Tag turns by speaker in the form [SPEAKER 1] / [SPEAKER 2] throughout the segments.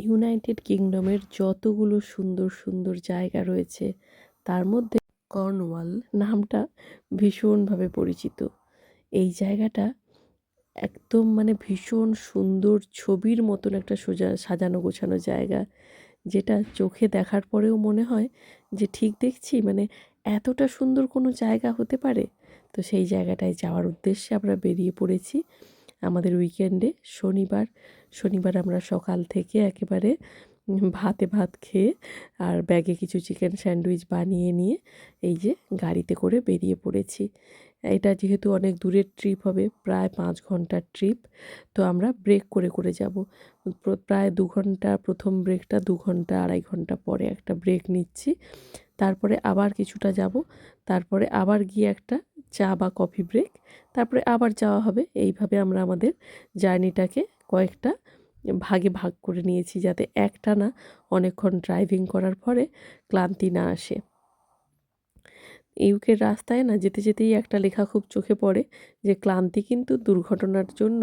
[SPEAKER 1] United কিংডমের যতগুলো সুন্দর সুন্দর জায়গা রয়েছে তার মধ্যে কর্নওয়াল নামটা ভীষণভাবে পরিচিত। এই জায়গাটা একদম ভীষণ সুন্দর ছবির মতন একটা সাজানো গোছানো জায়গা, যেটা চোখে দেখার পরেও মনে হয় যে ঠিক দেখছি, এতটা সুন্দর কোনো জায়গা হতে পারে। তো সেই জায়গাটায় যাওয়ার উদ্দেশ্যে আমরা বেরিয়ে পড়েছি আমাদের উইকেন্ডে। শনিবার আমরা সকাল থেকে একেবারে ভাতে ভাত খেয়ে আর ব্যাগে কিছু চিকেন স্যান্ডউইচ বানিয়ে নিয়ে এই যে গাড়িতে করে বেরিয়ে পড়েছি। এটা যেহেতু অনেক দূরের ট্রিপ হবে, প্রায় 5 ঘন্টার ট্রিপ, তো আমরা ব্রেক করে করে যাব। প্রায় 2 ঘন্টা, প্রথম ব্রেকটা 2 ঘন্টা, 2.5 ঘন্টা পরে একটা ব্রেক নিচ্ছি। তারপরে আবার কিছুটা যাব, তারপরে আবার গিয়ে একটা চা বা কফি ব্রেক, তারপরে আবার যাওয়া হবে। এইভাবে আমরা আমাদের জার্নিটাকে কয়েকটা ভাগে ভাগ করে নিয়েছি, যাতে একটানা অনেকক্ষণ ড্রাইভিং করার পরে ক্লান্তি না আসে। ইউকের রাস্তায় না যেতে যেতেই একটা লেখা খুব চোখে পড়ে যে ক্লান্তি কিন্তু দুর্ঘটনার জন্য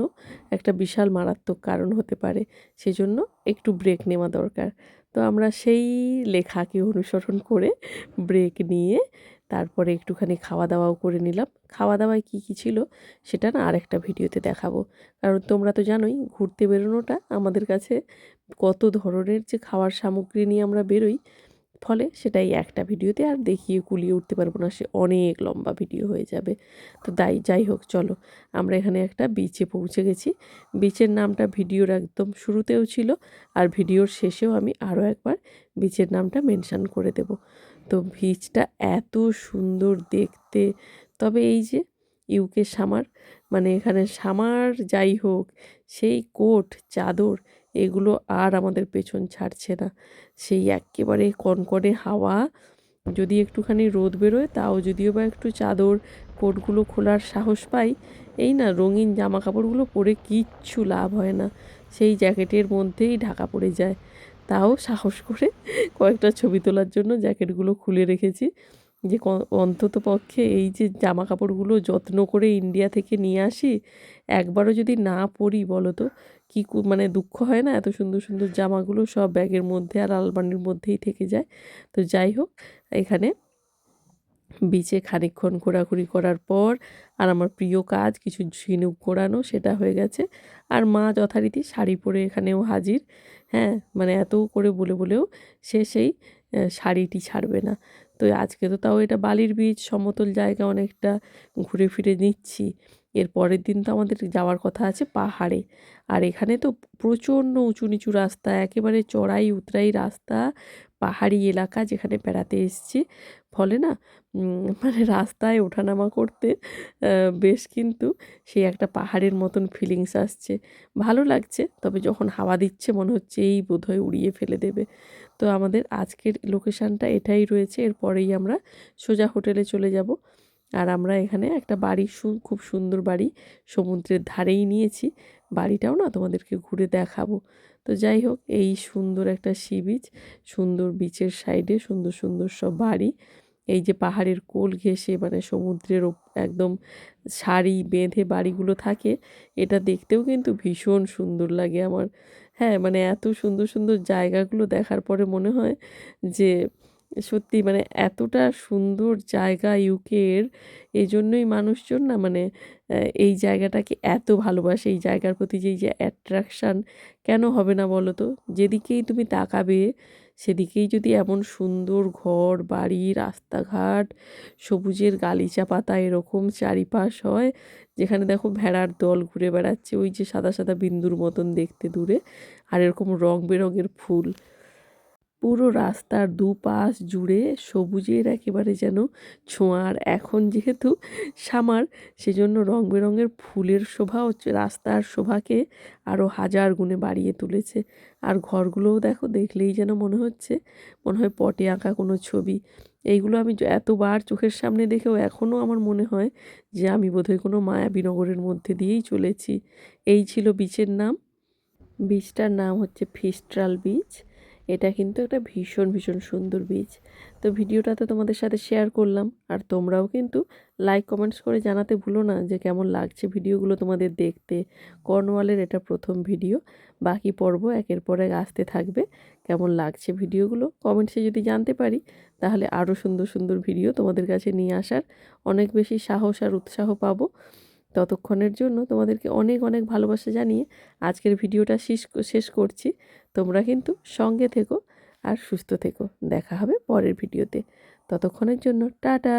[SPEAKER 1] একটা বিশাল মারাত্মক কারণ হতে পারে, সেজন্য একটু ব্রেক নেওয়া দরকার। তো আমরা সেই লেখাকে অনুসরণ করে ব্রেক নিয়ে তারপরে একটুখানি খাওয়া দাওয়াও করে নিলাম। খাওয়া দাওয়ায় কী কী ছিল সেটা না আরেকটা ভিডিওতে দেখাবো, কারণ তোমরা তো জানোই ঘুরতে বেরোনোটা আমাদের কাছে কত ধরনের যে খাওয়ার সামগ্রী নিয়ে আমরা বেরোই, ফলে সেটাই একটা ভিডিওতে আর দেখিয়ে কুলিয়ে উঠতে পারবো না, সে অনেক লম্বা ভিডিও হয়ে যাবে। তো যাই হোক, চলো আমরা এখানে একটা বিচে পৌঁছে গেছি। বিচের নামটা ভিডিওর একদম শুরুতেও ছিল, আর ভিডিওর শেষেও আমি আরও একবার বিচের নামটা মেনশান করে দেব। তো বিচটা এত সুন্দর দেখতে। তবে এই যে ইউকে সামার, এখানে সামার যাই হোক, সেই কোট চাদর এগুলো আর আমাদের পেছন ছাড়ছে না। সেই এক্কেবারে কনকনে হাওয়া, যদি একটুখানি রোদ বেরোয় তাও যদিও বা একটু চাদর কোটগুলো খোলার সাহস পাই, এই না রঙিন জামা কাপড়গুলো পরে কিচ্ছু লাভ হয় না, সেই জ্যাকেটের মধ্যেই ঢাকা পড়ে যায়। তাও সাহস করে কয়েকটা ছবি তোলার জন্য জ্যাকেটগুলো খুলে রেখেছি, যে অন্তত পক্ষে এই যে জামা কাপড়গুলো যত্ন করে ইন্ডিয়া থেকে নিয়ে আসি, একবারও যদি না পরি বলো তো কী দুঃখ হয় না? এত সুন্দর সুন্দর জামাগুলো সব ব্যাগের মধ্যে আর আলমারির মধ্যেই থেকে যায়। তো যাই হোক, এখানে বিচে খানিকক্ষণ ঘোরাঘুরি করার পর আর আমার প্রিয় কাজ কিছু ঝিনুক ঘোরানো, সেটা হয়ে গেছে। আর মা যথারীতি শাড়ি পরে এখানেও হাজির। হ্যাঁ, এত করে বলে বলেও সে সেই শাড়িটি ছাড়বে না। তো আজকে তো তাও এটা বালির বিচ, সমতল জায়গা, অনেকটা ঘুরে ফিরে নিচ্ছি। এর পরের দিন তো আমাদের যাওয়ার কথা আছে পাহাড়ে। আর এখানে তো প্রচণ্ড উঁচু নিচু রাস্তা, একেবারে চড়াই উতরাই রাস্তা, পাহাড়ি এলাকা যেখানে বেড়াতে এসেছি। ফলে না রাস্তায় ওঠানামা করতে বেশ কিন্তু সেই একটা পাহাড়ের মতন ফিলিংস আসছে, ভালো লাগছে। তবে যখন হাওয়া দিচ্ছে মনে হচ্ছে এই বোধহয় উড়িয়ে ফেলে দেবে। তো আমাদের আজকের লোকেশানটা এটাই রয়েছে, এরপরেই আমরা সোজা হোটেলে চলে যাব। আর আমরা এখানে একটা বাড়ি, খুব সুন্দর বাড়ি সমুদ্রের ধারেই নিয়েছি। বাড়িটাও না তোমাদেরকে ঘুরে দেখাবো। তো যাই হোক, এই সুন্দর একটা সি বিচ, সুন্দর বিচের সাইডে সুন্দর সুন্দর সব বাড়ি, এই যে পাহাড়ের কোল ঘেঁষে সমুদ্রের একদম সারি বেঁধে বাড়িগুলো থাকে, এটা দেখতেও কিন্তু ভীষণ সুন্দর লাগে আমার। হ্যাঁ, এত সুন্দর সুন্দর জায়গাগুলো দেখার পরে মনে হয় যে সত্যি এতটা সুন্দর জায়গা ইউকের, এই জন্যই মানুষজন না এই জায়গাটাকে এত ভালোবাসে। এই জায়গার প্রতি যে অ্যাট্রাকশান কেন হবে না বলো তো? যেদিকেই তুমি তাকাবে সেদিকেই যদি এমন সুন্দর ঘর বাড়ি, রাস্তাঘাট, সবুজের গালিচা পাতা এরকম চারিপাশ হয়, যেখানে দেখো ভেড়ার দল ঘুরে বেড়াচ্ছে, ওই যে সাদা সাদা বিন্দুর মতন দেখতে দূরে, আর এরকম রং বেরঙের ফুল পুরো রাস্তার দুপাশ জুড়ে সবুজের একেবারে যেন ছোঁয়ার। এখন যেহেতু সামার, সেজন্য রং বেরঙের ফুলের শোভা হচ্ছে রাস্তার শোভাকে আরও হাজার গুণে বাড়িয়ে তুলেছে। আর ঘরগুলোও দেখো, দেখলেই যেন মনে হয় পটে আঁকা কোনো ছবি। এইগুলো আমি এতবার চোখের সামনে দেখেও এখনও আমার মনে হয় যে আমি বোধহয় কোনো মায়াবী নগরের মধ্যে দিয়েই চলেছি। এই ছিল বিচের নাম। বিচটার নাম হচ্ছে ফিস্ট্রাল বিচ। এটা কিন্তু একটা ভীষণ ভীষণ সুন্দর বীজ। তো ভিডিওটা তো তোমাদের সাথে শেয়ার করলাম, আর তোমরাও কিন্তু লাইক কমেন্টস করে জানাতে ভুলো না যে কেমন লাগছে ভিডিওগুলো তোমাদের দেখতে। কর্নওয়ালের এটা প্রথম ভিডিও, বাকি পর্ব একের পর এক আসতে থাকবে। কেমন লাগছে ভিডিওগুলো কমেন্টসে যদি জানতে পারি, তাহলে আরও সুন্দর সুন্দর ভিডিও তোমাদের কাছে নিয়ে আসার অনেক বেশি সাহস আর উৎসাহ পাবো। ততক্ষণের জন্য তোমাদেরকে অনেক অনেক ভালোবাসা জানিয়ে আজকের ভিডিওটা শেষ করছি। তোমরা কিন্তু সঙ্গে থেকো আর সুস্থ থেকো। দেখা হবে পরের ভিডিওতে। ততক্ষণের জন্য টাটা।